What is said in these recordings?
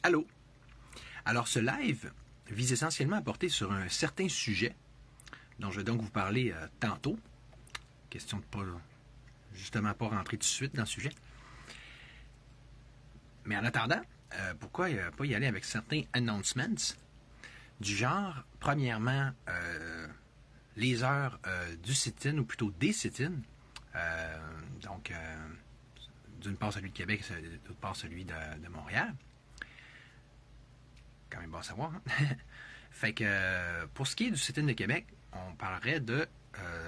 Allô? Alors, ce live vise essentiellement à porter sur un certain sujet dont je vais donc vous parler tantôt. Question de pas rentrer tout de suite dans le sujet. Mais en attendant, pourquoi pas y aller avec certains announcements du genre, premièrement, les heures du sit-in, ou plutôt des sit-in. Donc, d'une part celui de Québec, d'autre part celui de Montréal. Quand même bon à savoir. Hein? Fait que pour ce qui est du sit-in de Québec, on parlerait de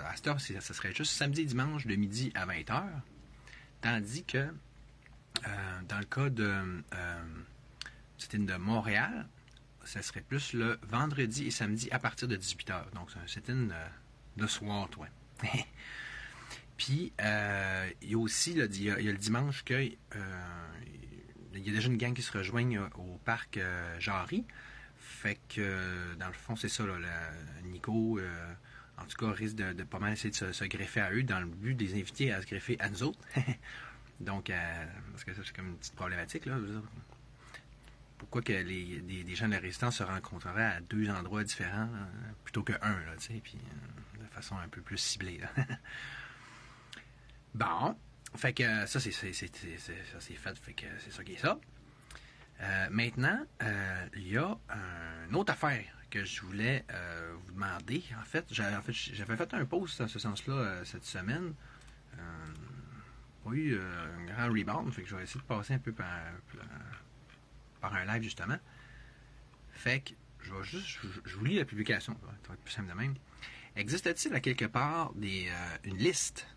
à cette heure, ça serait juste samedi et dimanche de midi à 20h. Tandis que dans le cas de sit-in de Montréal, ça serait plus le vendredi et samedi à partir de 18h. Donc c'est un sit-in de soir, toi. Puis il y a aussi il y a le dimanche que il y a déjà une gang qui se rejoignent au parc Jarry. Fait que dans le fond, c'est ça, là, Nico, en tout cas, risque de pas mal essayer de se greffer à eux dans le but de les inviter à se greffer à nous autres. Donc, parce que ça, c'est comme une petite problématique, là. Pourquoi que des gens de la résistance se rencontreraient à deux endroits différents plutôt que un, là, tu sais, puis de façon un peu plus ciblée, là. Bon, fait que ça, c'est fait, fait que c'est ça qui est ça. Maintenant, il y a une autre affaire que je voulais vous demander. En fait, j'avais fait un post dans ce sens-là cette semaine. Pas eu un grand rebound, fait que je vais essayer de passer un peu par un live justement. Fait que je vous lis la publication, ça va être plus simple de même. Existe-t-il à quelque part une liste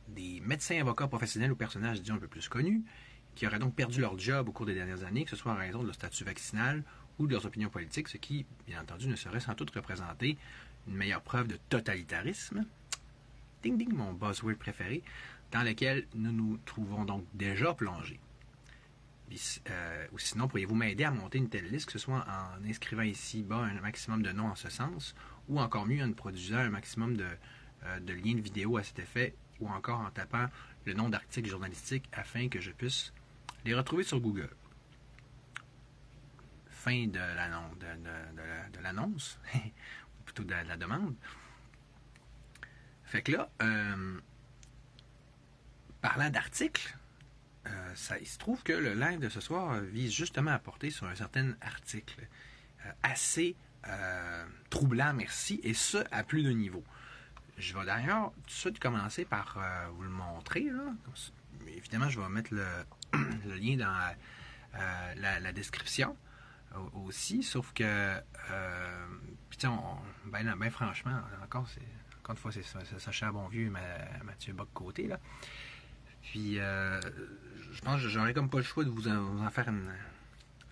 des médecins, avocats, professionnels ou personnages, disons, un peu plus connus, qui auraient donc perdu leur job au cours des dernières années, que ce soit en raison de leur statut vaccinal ou de leurs opinions politiques, ce qui, bien entendu, ne saurait sans doute représenter une meilleure preuve de totalitarisme. Ding ding, mon buzzword préféré, dans lequel nous nous trouvons donc déjà plongés. Ou sinon, pourriez-vous m'aider à monter une telle liste, que ce soit en inscrivant ici bas un maximum de noms en ce sens, ou encore mieux en produisant un maximum de liens de vidéos à cet effet, ou encore en tapant le nom d'articles journalistiques afin que je puisse les retrouver sur Google. Fin de l'annonce, ou plutôt de la demande. Fait que là, parlant d'articles, il se trouve que le live de ce soir vise justement à porter sur un certain article assez troublant, merci, et ce, à plus de niveaux. Je vais d'ailleurs tout de suite commencer par vous le montrer. Là. Évidemment, je vais mettre le lien dans la description aussi, sauf que, ben franchement, encore une fois, c'est ça cher bon vieux Mathieu Bock-Côté, là. Puis, je pense que j'aurais comme pas le choix de vous en faire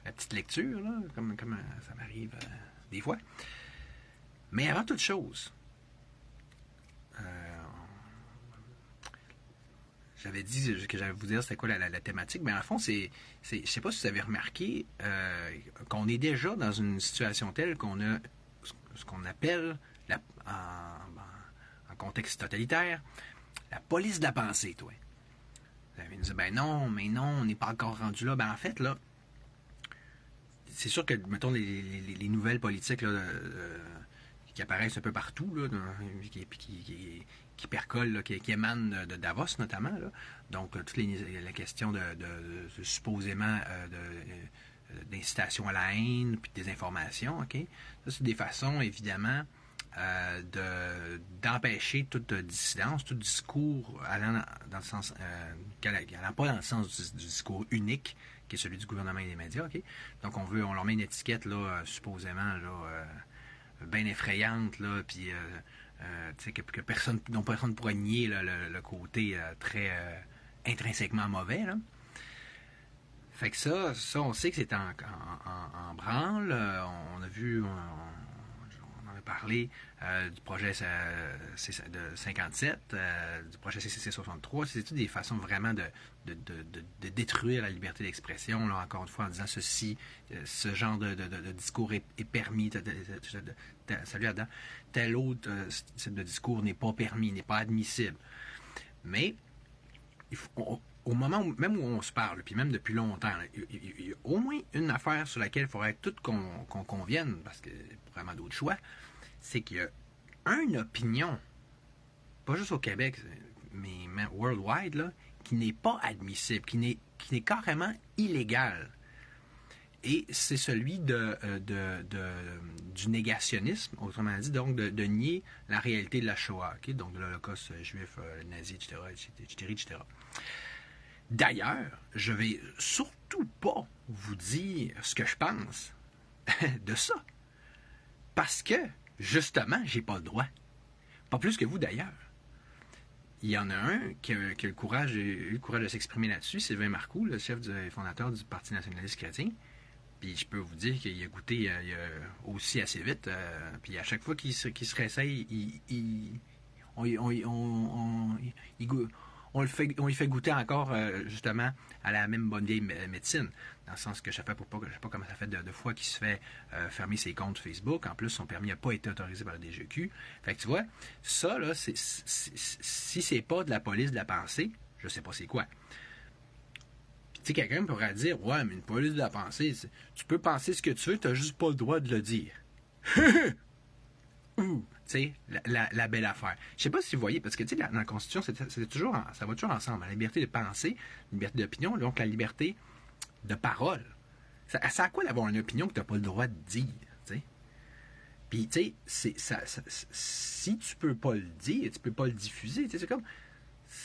la petite lecture, là, comme ça m'arrive des fois. Mais avant toute chose, j'avais dit que j'allais vous dire c'était quoi la thématique, mais en fond, je sais pas si vous avez remarqué qu'on est déjà dans une situation telle qu'on a ce qu'on appelle, en contexte totalitaire, la police de la pensée, toi. Vous allez me dire, ben non, on n'est pas encore rendu là. Ben en fait, là, c'est sûr que, mettons, les nouvelles politiques là, qui apparaissent un peu partout, là, qui percolent, là, qui émanent de Davos notamment. Là. Donc, toutes la question de supposément d'incitation à la haine, puis de désinformation, OK? Ça, c'est des façons, évidemment, d'empêcher toute dissidence, tout discours allant dans le sens allant pas dans le sens du discours unique qui est celui du gouvernement et des médias, ok. Donc on leur met une étiquette là supposément là bien effrayante là, puis que personne ne pourrait nier là, le côté très intrinsèquement mauvais là. Fait que ça on sait que c'est en branle. On a vu parler du projet de 57, du projet CCC 63. C'est toutes des façons vraiment de détruire la liberté d'expression, là, encore une fois, en disant ce genre de discours est permis, salut Adam, tel autre type de discours n'est pas permis, n'est pas admissible. Mais au moment même où on se parle, puis même depuis longtemps, là, il y a au moins une affaire sur laquelle il faudrait tout qu'on convienne, parce qu'il y a vraiment d'autres choix, c'est qu'il y a une opinion, pas juste au Québec, mais même worldwide, là, qui n'est pas admissible, qui n'est carrément illégale. Et c'est celui du négationnisme, autrement dit, donc de nier la réalité de la Shoah, okay? Donc de l'Holocauste juif, nazi, etc., etc., etc. D'ailleurs, je vais surtout pas vous dire ce que je pense de ça. Parce que, justement, j'ai pas le droit. Pas plus que vous, d'ailleurs. Il y en a un qui a eu le courage de s'exprimer là-dessus, Sylvain Marcoux, le chef fondateur du Parti nationaliste chrétien. Puis je peux vous dire qu'il a goûté aussi assez vite. Puis à chaque fois qu'il se réessaye, on lui fait goûter encore justement à la même bonne vieille médecine. Dans le sens que je ne sais pas comment ça fait de fois qu'il se fait fermer ses comptes Facebook. En plus, son permis n'a pas été autorisé par la DGQ. Fait que tu vois, ça, là, si c'est pas de la police de la pensée, je sais pas c'est quoi. Tu sais, quelqu'un pourrait dire, ouais, mais une police de la pensée, tu peux penser ce que tu veux, tu n'as juste pas le droit de le dire. Tu sais, la belle affaire. Je sais pas si vous voyez, parce que, tu sais, dans la Constitution, ça va toujours ensemble. La liberté de penser, la liberté d'opinion, donc la liberté de parole. Ça sert à quoi d'avoir une opinion que tu n'as pas le droit de dire, tu sais? Puis, tu sais, si tu peux pas le dire, tu peux pas le diffuser, tu sais, c'est comme...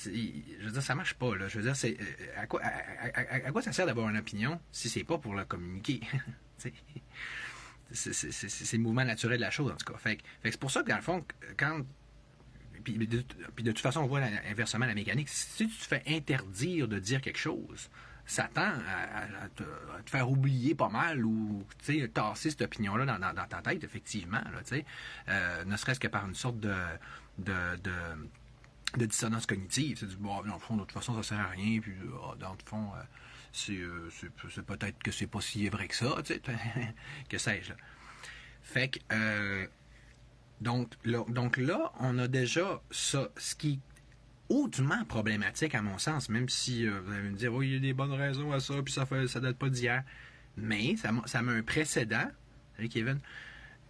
Je veux dire, ça marche pas, là. Je veux dire, à quoi ça sert d'avoir une opinion si c'est pas pour la communiquer? C'est le mouvement naturel de la chose, en tout cas. Fait que c'est pour ça que, dans le fond, quand... Puis de toute façon, on voit inversement la mécanique. Si tu te fais interdire de dire quelque chose, ça tend à te faire oublier pas mal ou tasser cette opinion-là dans ta tête, effectivement. Là, ne serait-ce que par une sorte de dissonance cognitive. C'est du bon, dans le fond, de toute façon, ça sert à rien. Puis, dans le fond, c'est peut-être que c'est pas si vrai que ça, tu sais, que sais-je. Là. Fait que, donc là, on a déjà ça, ce qui est hautement problématique à mon sens, même si vous allez me dire, oh, il y a des bonnes raisons à ça, puis ça date pas d'hier. Mais ça met un précédent. Salut Kevin.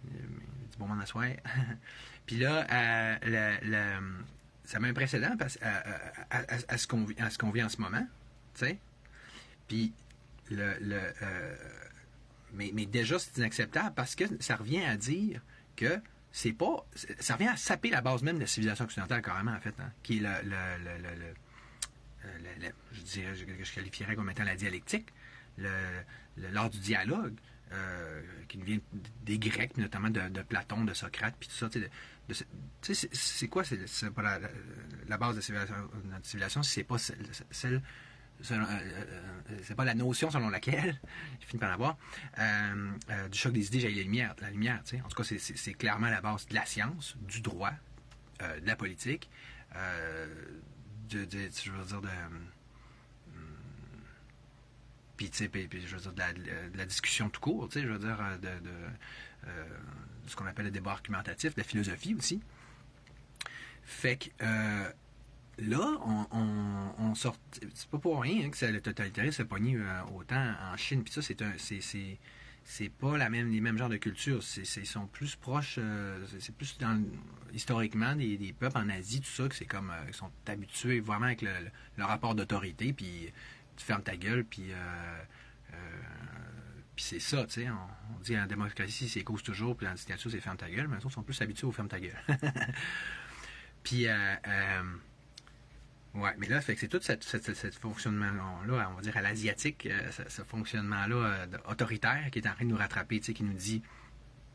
Du bon moment à soir. Puis là, ça met un précédent à ce qu'on vit en ce moment, tu sais. Puis mais déjà c'est inacceptable parce que ça revient à dire que ça revient à saper la base même de la civilisation occidentale carrément en fait, hein, qui est je qualifierais comme étant la dialectique, l'art du dialogue. Qui nous vient des Grecs, notamment de Platon, de Socrate, puis tout ça. C'est quoi c'est pas la base de notre civilisation, si c'est pas c'est pas la notion selon laquelle, je finis par l'avoir, du choc des idées jaillit la lumière. T'sais. En tout cas, c'est clairement la base de la science, du droit, de la politique, je veux dire, puis je veux dire, de la discussion tout court, je veux dire, de ce qu'on appelle le débat argumentatif, de la philosophie aussi. Fait que là, on sort. C'est pas pour rien que le totalitarisme s'est pogné autant en Chine, puis ça, c'est pas les mêmes genres de culture. Ils sont plus proches, c'est plus historiquement des peuples en Asie, tout ça, que c'est comme, ils sont habitués vraiment avec le rapport d'autorité, puis tu fermes ta gueule, puis c'est ça, tu sais. On dit en démocratie, c'est cause toujours, puis en dictature, c'est ferme ta gueule, mais les autres sont plus habitués au ferme ta gueule. Puis, ouais, mais là, fait que c'est tout ce fonctionnement-là, on va dire à l'asiatique, ce fonctionnement-là autoritaire qui est en train de nous rattraper, tu sais, qui nous dit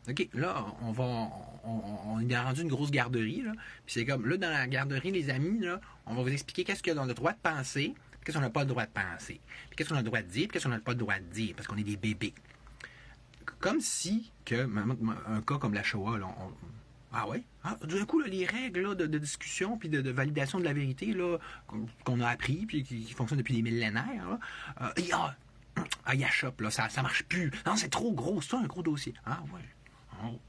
OK, là, on est rendu une grosse garderie, là. Puis c'est comme, là, dans la garderie, les amis, là, on va vous expliquer qu'est-ce qu'on a le droit de penser, qu'est-ce qu'on n'a pas le droit de penser, puis qu'est-ce qu'on a le droit de dire, puis qu'est-ce qu'on n'a pas le droit de dire, parce qu'on est des bébés. Comme si, un cas comme la Shoah, là, ah ouais? Ah, d'un coup, là, les règles là, de discussion puis de validation de la vérité là, qu'on a appris puis qui fonctionnent depuis des millénaires, là, il y a shop, là, ça marche plus. Non, c'est trop gros, c'est un gros dossier. Ah ouais. Oh.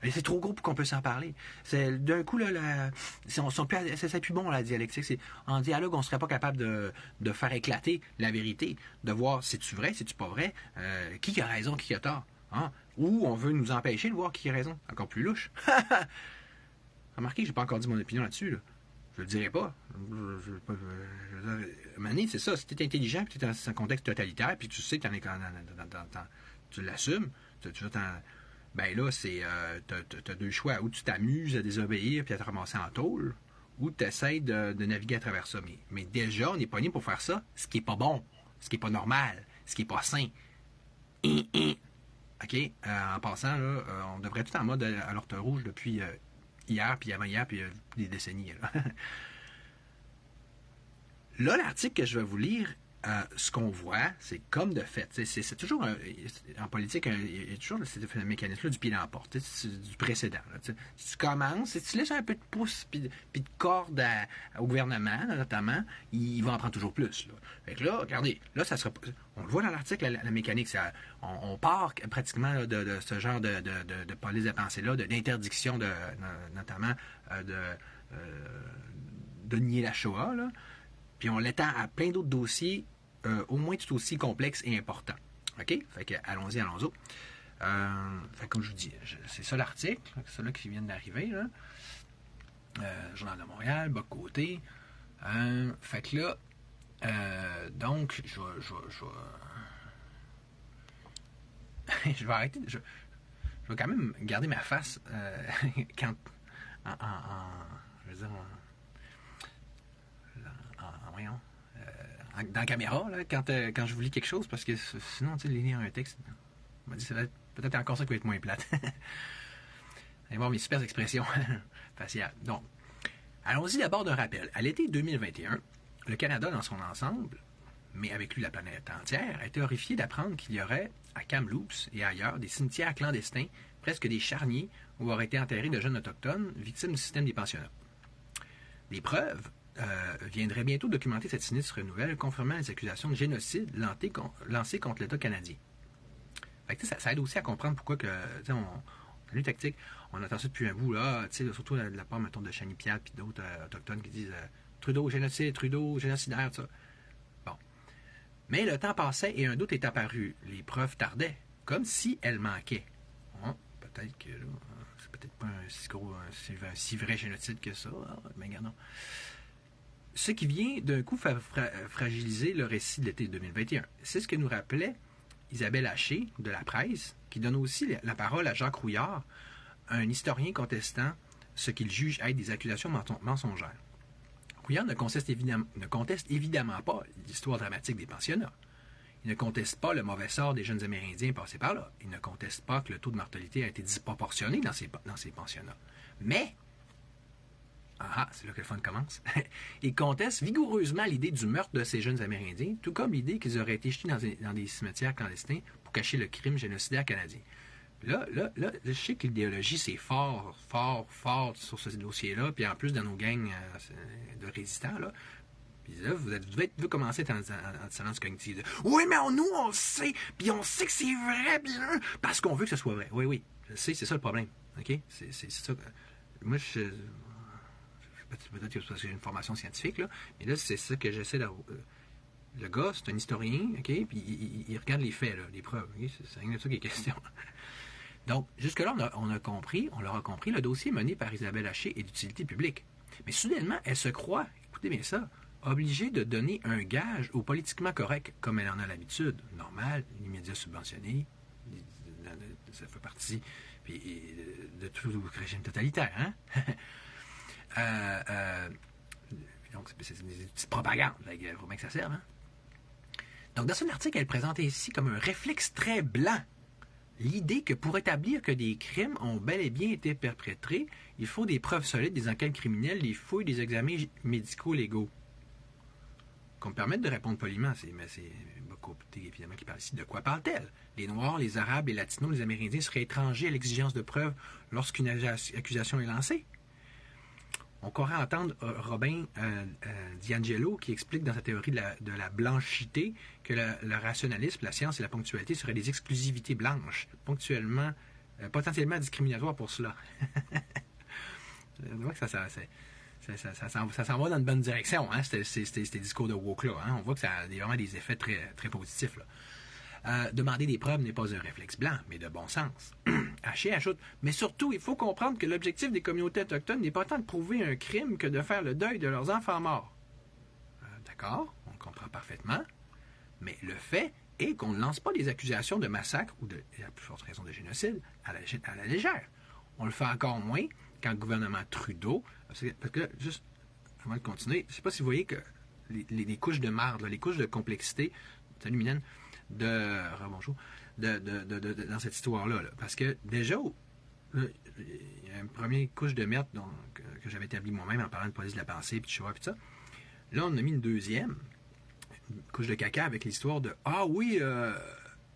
Et c'est trop gros pour qu'on puisse en parler. D'un coup, là, c'est plus bon, la dialectique. En dialogue, on ne serait pas capable de faire éclater la vérité, de voir c'est-tu vrai, c'est-tu pas vrai, qui a raison, qui a tort. Hein? Ou on veut nous empêcher de voir qui a raison. Encore plus louche. Remarquez, j'ai pas encore dit mon opinion là-dessus. Là. Je le dirai pas. Mané, c'est ça. Si tu es intelligent, puis tu es dans un contexte totalitaire, puis tu sais que tu l'assumes, tu vas ben là, t'as deux choix. Ou tu t'amuses à désobéir puis à te ramasser en tôle, ou tu essaies de naviguer à travers ça. Mais déjà, on est pogné pour faire ça, ce qui est pas bon, ce qui est pas normal, ce qui est pas sain. OK? En passant, là, on devrait être tout en mode alerte rouge depuis hier, puis avant-hier, puis des décennies. Là, l'article que je vais vous lire, ce qu'on voit, c'est comme de fait. C'est toujours, en politique, il y a toujours ce mécanisme-là du pied dans la porte, du précédent. Là, si tu commences, si tu laisses un peu de pouce puis de corde au gouvernement, là, notamment, il va en prendre toujours plus. Là. Fait que là, regardez, là, ça sera, on le voit dans l'article, la mécanique, on part pratiquement là, de ce genre de police de pensée-là, d'interdiction, notamment de nier la Shoah, là. Puis on l'étend à plein d'autres dossiers, au moins tout aussi complexes et importants. OK? Fait que allons-y. Fait que comme je vous dis, c'est ça l'article, c'est ça là qui vient d'arriver. Là. Journal de Montréal, bas côté. Fait que là, donc, je vais arrêter. Je vais quand même garder ma face quand je veux dire, voyons, dans la caméra, là, quand je vous lis quelque chose, parce que sinon, tu sais, lire un texte, on m'a dit, c'est peut-être encore ça qui va être moins plate. Allez voir mes super expressions faciales. Donc, allons-y d'abord d'un rappel. À l'été 2021, le Canada dans son ensemble, mais avec lui la planète entière, a été horrifié d'apprendre qu'il y aurait, à Kamloops et ailleurs, des cimetières clandestins, presque des charniers, où auraient été enterrés de jeunes autochtones victimes du système des pensionnats. Des preuves viendrait bientôt documenter cette sinistre nouvelle, confirmant les accusations de génocide lancées contre l'État canadien. Fait que, ça aide aussi à comprendre pourquoi que, on tactique, on entend ça depuis un bout, là, surtout de la part, mettons, de Chani Piat et d'autres autochtones qui disent Trudeau, génocide, Trudeau, génocidaire, tout ça. Bon. Mais le temps passait et un doute est apparu. Les preuves tardaient, comme si elles manquaient. Peut-être que là, c'est peut-être pas un si vrai génocide que ça, mais regardons. Ce qui vient d'un coup fragiliser le récit de l'été 2021. C'est ce que nous rappelait Isabelle Haché de la presse, qui donne aussi la parole à Jacques Rouillard, un historien contestant ce qu'il juge être des accusations mensongères. Rouillard ne conteste évidemment pas l'histoire dramatique des pensionnats. Il ne conteste pas le mauvais sort des jeunes Amérindiens passés par là. Il ne conteste pas que le taux de mortalité a été disproportionné dans ces pensionnats. Mais c'est là que le fun commence. Il conteste vigoureusement l'idée du meurtre de ces jeunes Amérindiens, tout comme l'idée qu'ils auraient été jetés dans des cimetières clandestins pour cacher le crime génocidaire canadien. Là, je sais que l'idéologie, c'est fort sur ce dossier-là, puis en plus dans nos gangs de résistants, là. Puis là, vous devez commencer en dissonance cognitive. Oui, mais nous, on le sait, puis on sait que c'est vrai, bien, parce qu'on veut que ce soit vrai. Oui, je sais, c'est ça le problème. OK? C'est ça. Moi, peut-être que c'est parce que j'ai une formation scientifique, là, mais là, c'est ça que j'essaie de... Le gars, c'est un historien, OK? Puis il regarde les faits, là, les preuves. Okay? C'est rien de ça qui est question. Donc, jusque-là, on l'aura compris, le dossier mené par Isabelle Haché est d'utilité publique. Mais soudainement, elle se croit, écoutez bien ça, obligée de donner un gage au politiquement correct, comme elle en a l'habitude. Normal, les médias subventionnés, ça fait partie de tout régime totalitaire, hein? Donc, c'est des petites propagandes. Il faut bien que ça serve. Hein? Donc, dans son article, elle présente ici comme un réflexe très blanc l'idée que pour établir que des crimes ont bel et bien été perpétrés, il faut des preuves solides, des enquêtes criminelles, des fouilles, des examens médicaux légaux. Qu'on me permette de répondre poliment, c'est beaucoup évidemment qui parle ici. De quoi parle-t-elle? Les Noirs, les Arabes, les Latinos, les Amérindiens seraient étrangers à l'exigence de preuves lorsqu'une accusation est lancée? On pourrait entendre Robin D'Angelo qui explique dans sa théorie de la blanchité que le rationalisme, la science et la ponctualité seraient des exclusivités blanches, ponctuellement potentiellement discriminatoire pour cela. On voit que ça s'en va dans une bonne direction, hein, ces discours de woke-là. Hein. On voit que ça a vraiment des effets très, très positifs. Là. Demander des preuves n'est pas un réflexe blanc, mais de bon sens. Haché ajoute, mais surtout, il faut comprendre que l'objectif des communautés autochtones n'est pas tant de prouver un crime que de faire le deuil de leurs enfants morts. D'accord, on comprend parfaitement, mais le fait est qu'on ne lance pas des accusations de massacre ou à plus forte raison de génocide à la légère. On le fait encore moins quand le gouvernement Trudeau, parce que là, juste avant de continuer, je ne sais pas si vous voyez que les couches de marde, là, les couches de complexité, salut Mylène, bonjour, dans cette histoire-là. Là, parce que déjà, là, il y a une première couche de merde que j'avais établie moi-même en parlant de police de la pensée, puis de choix, puis ça. Là, on a mis une deuxième couche de caca avec l'histoire de « Ah oui,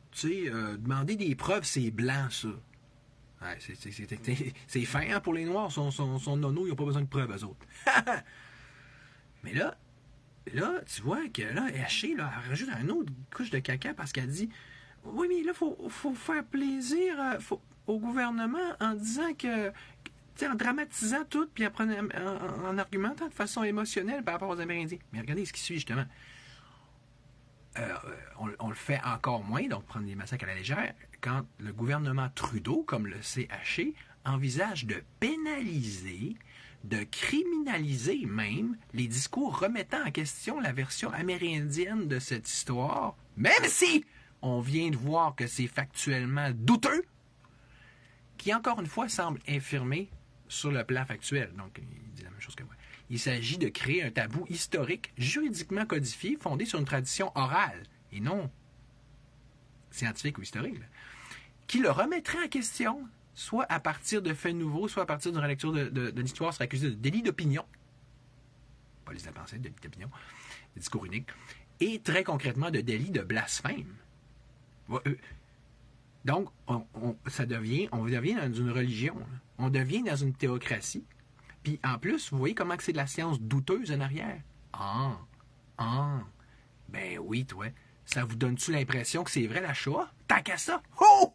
tu sais, demander des preuves, c'est blanc, ça. » Ouais, c'est fin hein, pour les Noirs, son nono, ils n'ont pas besoin de preuves, eux autres. Mais là, tu vois que là, Haché, là, elle rajoute une autre couche de caca parce qu'elle dit « Oui, mais là, il faut faire plaisir au gouvernement en disant que... » en dramatisant tout, puis en argumentant de façon émotionnelle par rapport aux Amérindiens. Mais regardez ce qui suit, justement. On le fait encore moins, donc prendre des massacres à la légère, quand le gouvernement Trudeau, comme le sait Haché, envisage de pénaliser, de criminaliser même, les discours remettant en question la version amérindienne de cette histoire, même si on vient de voir que c'est factuellement douteux, qui encore une fois semble infirmer sur le plan factuel. Donc, il dit la même chose que moi. Il s'agit de créer un tabou historique, juridiquement codifié, fondé sur une tradition orale, et non scientifique ou historique, là, qui le remettrait en question, soit à partir de faits nouveaux, soit à partir d'une relecture de l'histoire, serait accusé de délit d'opinion, police de la pensée, délit d'opinion, de discours unique, et très concrètement de délit de blasphème. Donc, on devient dans une religion. Là. On devient dans une théocratie. Puis, en plus, vous voyez comment c'est de la science douteuse en arrière? Ben oui, toi. Ça vous donne-tu l'impression que c'est vrai, la Shoah? Tant qu'à ça! Oh!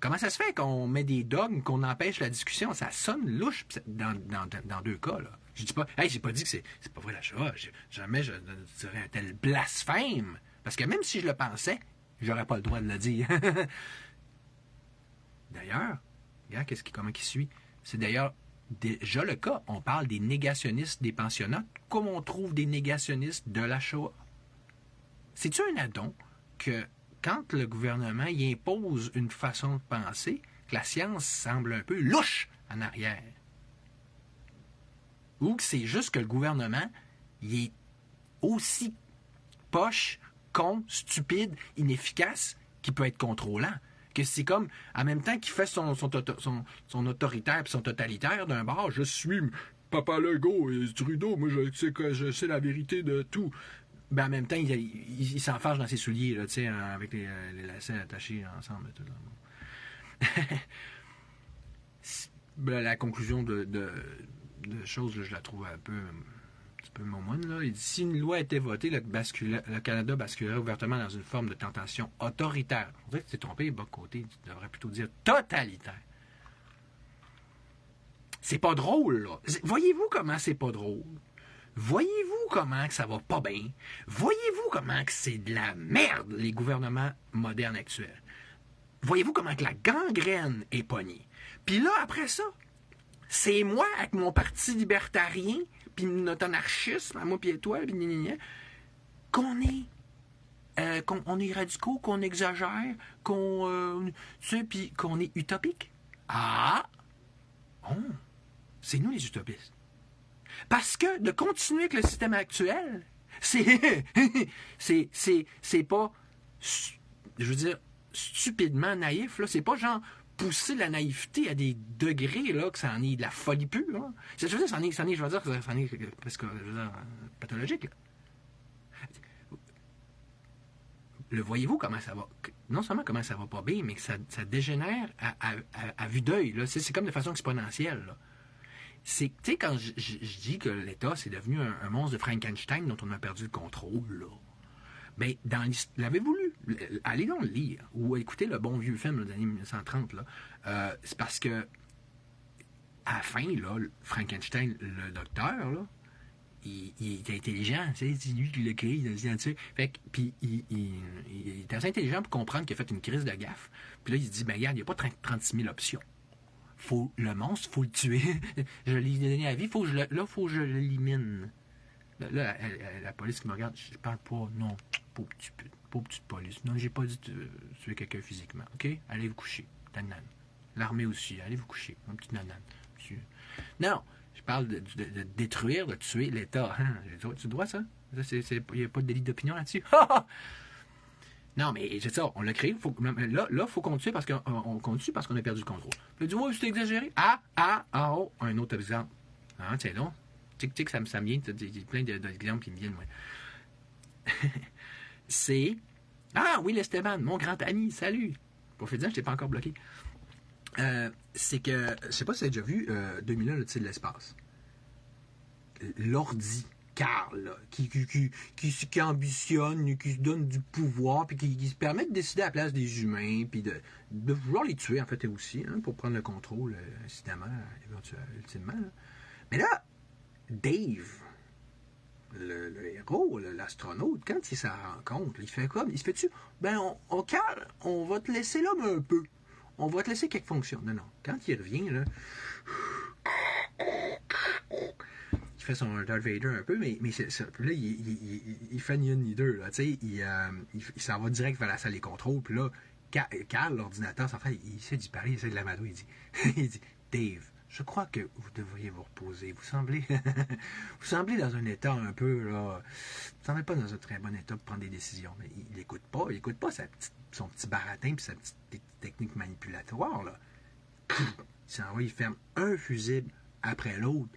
Comment ça se fait qu'on met des dogmes, qu'on empêche la discussion? Ça sonne louche dans deux cas, là. Je dis pas... Hey, j'ai pas dit que c'est pas vrai, la Shoah. Jamais je dirais un tel blasphème. Parce que même si je le pensais, j'aurais pas le droit de le dire. D'ailleurs, regarde comment il suit. C'est d'ailleurs déjà le cas. On parle des négationnistes des pensionnats, comme on trouve des négationnistes de la Shoah. C'est-tu un addon que quand le gouvernement y impose une façon de penser, que la science semble un peu louche en arrière? Ou que c'est juste que le gouvernement il est aussi poche, con, stupide, inefficace, qui peut être contrôlant. Que c'est comme, en même temps qu'il fait son autoritaire et son totalitaire d'un bord, je suis Papa Legault et Trudeau, moi je sais la vérité de tout. Ben en même temps, il s'enfarge dans ses souliers, là, avec les lacets attachés ensemble. Tout, la conclusion de choses, là, je la trouve un peu momoine, là. Il dit, si une loi était votée, le Canada basculerait ouvertement dans une forme de tentation autoritaire. On dirait que tu t'es trompé, bas côté, tu devrais plutôt dire totalitaire. C'est pas drôle, là. Voyez-vous comment c'est pas drôle? Voyez-vous comment que ça va pas bien? Voyez-vous comment que c'est de la merde, les gouvernements modernes actuels? Voyez-vous comment que la gangrène est pognée? Puis là, après ça, c'est moi, avec mon parti libertarien, puis notre anarchisme, à moi puis à toi, qu'on est radicaux, qu'on exagère, puis qu'on est utopique. C'est nous les utopistes. Parce que de continuer avec le système actuel, c'est pas, je veux dire, stupidement naïf, là. C'est pas genre pousser la naïveté à des degrés, là, que ça en est de la folie pure, là. Je veux dire, ça en est presque, pathologique, là. Le voyez-vous comment ça va? Non seulement comment ça va pas bien, mais que ça dégénère à vue d'œil, là. C'est comme de façon exponentielle, là. Tu sais, quand je dis que l'État, c'est devenu un monstre de Frankenstein dont on a perdu le contrôle, là. Ben, l'avez-vous lu? Allez donc le lire, ou écoutez le bon vieux film là, des années 1930. Là. C'est parce que, à la fin, là, Frankenstein, le docteur, là, il est intelligent, tu sais, c'est lui qui l'a créé, le scientifique. Fait que, puis il est assez intelligent pour comprendre qu'il a fait une crise de gaffe. Puis là, il se dit, ben regarde, il n'y a pas 36 000 options. Le monstre, faut le tuer. Je lui ai donné la vie, faut que je l'élimine. Là, la police qui me regarde, je parle pas, non, pauvre petite police. Non, j'ai pas dit tuer quelqu'un physiquement. OK? Allez vous coucher. Nanane. L'armée aussi, allez vous coucher. Mon petit nanane. Non, je parle de détruire, de tuer l'État. Hein? Tu dois ça? Il n'y a pas de délit d'opinion là-dessus. Non, mais c'est ça, on l'a créé. Là, il faut qu'on tue parce qu'on a perdu le contrôle. Puis du moins, c'est exagéré. Un autre exemple. Ah, tiens donc. Tic, ça me vient. Il y a plein d'exemples qui me viennent, moi. C'est. Ah oui, l'Esteban, mon grand ami, salut. Pour faire dire, je t'ai pas encore bloqué. C'est que, je sais pas si tu as déjà vu 2001, l'Odyssée de l'espace. L'ordi, Carl, là, qui ambitionne, qui se donne du pouvoir, puis qui se permet de décider à la place des humains, puis de vouloir les tuer, en fait, aussi, hein, pour prendre le contrôle, incidemment, ultimement. Là. Mais là, Dave, le héros, l'astronaute, quand il s'en rend compte, il fait comme, il se fait-tu, ben, Carl, on va te laisser là, mais un peu. On va te laisser quelque fonction. Non. Quand il revient, là, il fait son Darth Vader un peu, mais c'est ça. Puis là, il fait ni une ni deux. Là, il s'en va direct vers la salle des contrôles. Puis là, Carl, l'ordinateur, s'en fait, il essaie d'y parler, il essaie de l'amadouer. Il dit Dave, je crois que vous devriez vous reposer. Vous semblez dans un état un peu, là. Vous semblez pas dans un très bon état pour prendre des décisions. Mais il n'écoute pas. Il n'écoute pas son petit baratin puis sa petite technique manipulatoire, là. Il ferme un fusible après l'autre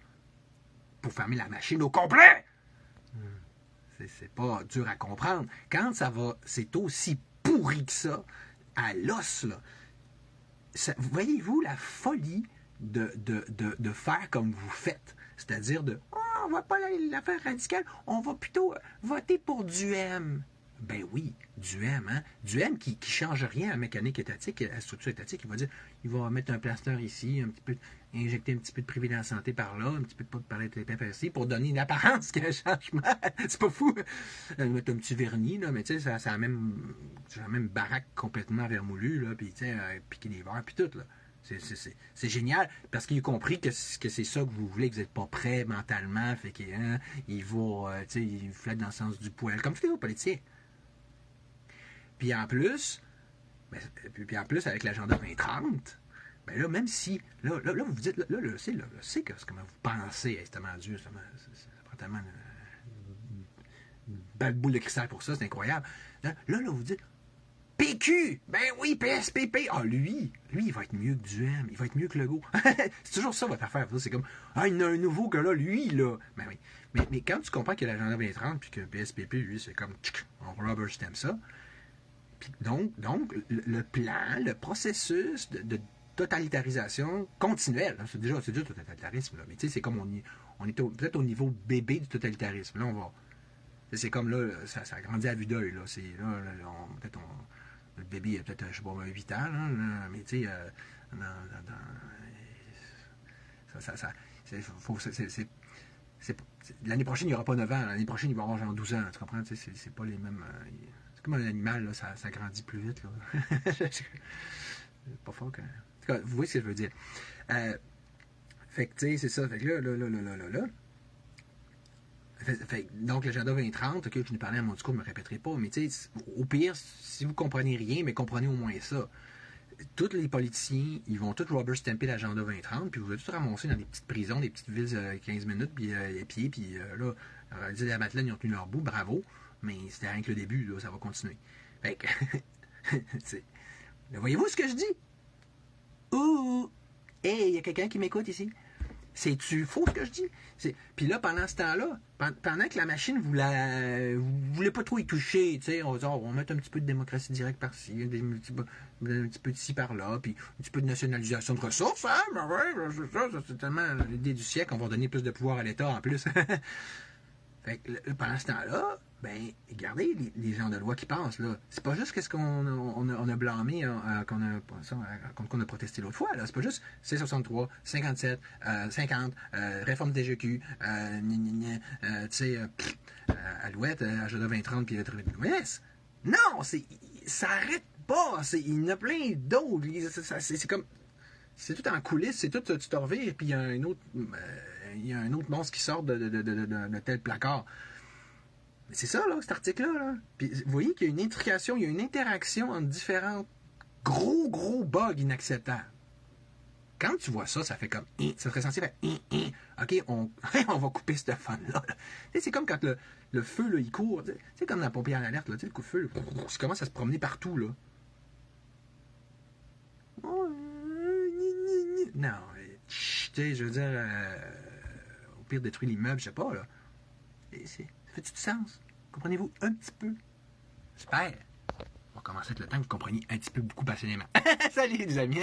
pour fermer la machine au complet. C'est pas dur à comprendre. Quand ça va, c'est aussi pourri que ça, à l'os, là. Voyez-vous la folie de faire comme vous faites? C'est-à-dire on va pas la faire radicale, on va plutôt voter pour du M. Ben oui, du M, hein? Du M qui change rien à la mécanique étatique, à la structure étatique. Il va mettre un plaster ici, un petit peu, injecter un petit peu de privé de la santé par là, un petit peu de palette par ici, pour donner une apparence qu'il y a un changement. C'est pas fou. Mettre un petit vernis, là, mais tu sais, c'est la même baraque complètement vermoulue, là, puis tu sais, piquer des verres, puis tout, là. C'est génial, parce qu'il a compris que c'est ça que vous voulez, que vous n'êtes pas prêt mentalement, fait qu'il va, tu sais, il flotte dans le sens du poil, comme tous les politiciens. Puis en plus, avec l'agenda 2030, ben là, même si, là vous vous dites, là, c'est comment vous pensez, c'est tellement dur, ça prend tellement une belle boule de cristal pour ça, c'est incroyable. Là, vous dites, PQ! Ben oui, PSPP! Ah, lui, il va être mieux que Duhem, il va être mieux que Legault. C'est toujours ça votre affaire. C'est comme, il y en a un nouveau que là, lui, là. Ben oui. Mais quand tu comprends qu'il y a l'agenda 2030 puis que PSPP, lui, c'est comme, on rubber stamp ça. Puis donc, le plan, le processus de totalitarisation continuelle, c'est déjà totalitarisme, là. Mais tu sais, c'est comme on est peut-être au niveau bébé du totalitarisme. Là, on va. C'est comme là, ça grandit à vue d'œil, là. C'est là, peut-être le bébé a peut-être, je sais pas, 8 ans, là, mais tu sais, l'année prochaine, il n'y aura pas 9 ans. L'année prochaine, il va avoir genre 12 ans. Tu comprends? C'est pas les mêmes. C'est comme un animal, là, ça grandit plus vite. Là. C'est pas fort quand. En tout cas, vous voyez ce que je veux dire. Fait que, tu sais, c'est ça. Fait que là. Donc, l'agenda 2030, okay, je n'ai parlé à mon discours, je ne me répéterai pas, mais tu sais, au pire, si vous ne comprenez rien, mais comprenez au moins ça. Tous les politiciens, ils vont tous rubber stamper l'agenda 2030, puis vous allez tous ramasser dans des petites prisons, des petites villes 15 minutes, puis les pieds, puis là, la Madeleine, ils ont tenu leur bout, bravo, mais c'était rien que le début, là, ça va continuer. Fait que, voyez-vous ce que je dis? Ouh! Hey, il y a quelqu'un qui m'écoute ici? C'est-tu faux ce que je dis? Puis là, pendant ce temps-là, pendant que la machine, vous voulez pas trop y toucher, tu sais, on va mettre un petit peu de démocratie directe par-ci, un petit peu d'ici par-là, puis un petit peu de nationalisation de ressources, hein? Ben ouais, c'est tellement l'idée du siècle, on va donner plus de pouvoir à l'État en plus. Fait que pendant ce temps-là, ben, regardez les gens de loi qui passent, là. C'est pas juste qu'est-ce qu'on a blâmé, qu'on a protesté l'autre fois, là. C'est pas juste C63, 57, 50, réforme du DGQ, tu sais, Alouette, Agenda 2030, puis le tribunal de l'Ouest. Non, ça arrête pas. Il y en a plein d'autres. C'est comme... C'est tout en coulisses, c'est tout, tu te revires, puis il y a un autre monstre qui sort de tel placard. Mais c'est ça, là, cet article-là. Là. Puis vous voyez qu'il y a une intrication, il y a une interaction entre différents gros bugs inacceptables. Quand tu vois ça, ça fait comme... Ça serait censé faire... OK, on va couper ce fun-là. C'est comme quand le feu, là, il court. C'est comme dans la pompière à l'alerte, là, le coup de feu, là, ça commence à se promener partout, là. Non, je veux dire, au pire, détruire l'immeuble, je sais pas, là. Ça fait-tu du sens? Comprenez-vous un petit peu? J'espère. On va commencer avec le temps que vous compreniez un petit peu beaucoup passionnément. Salut, les amis!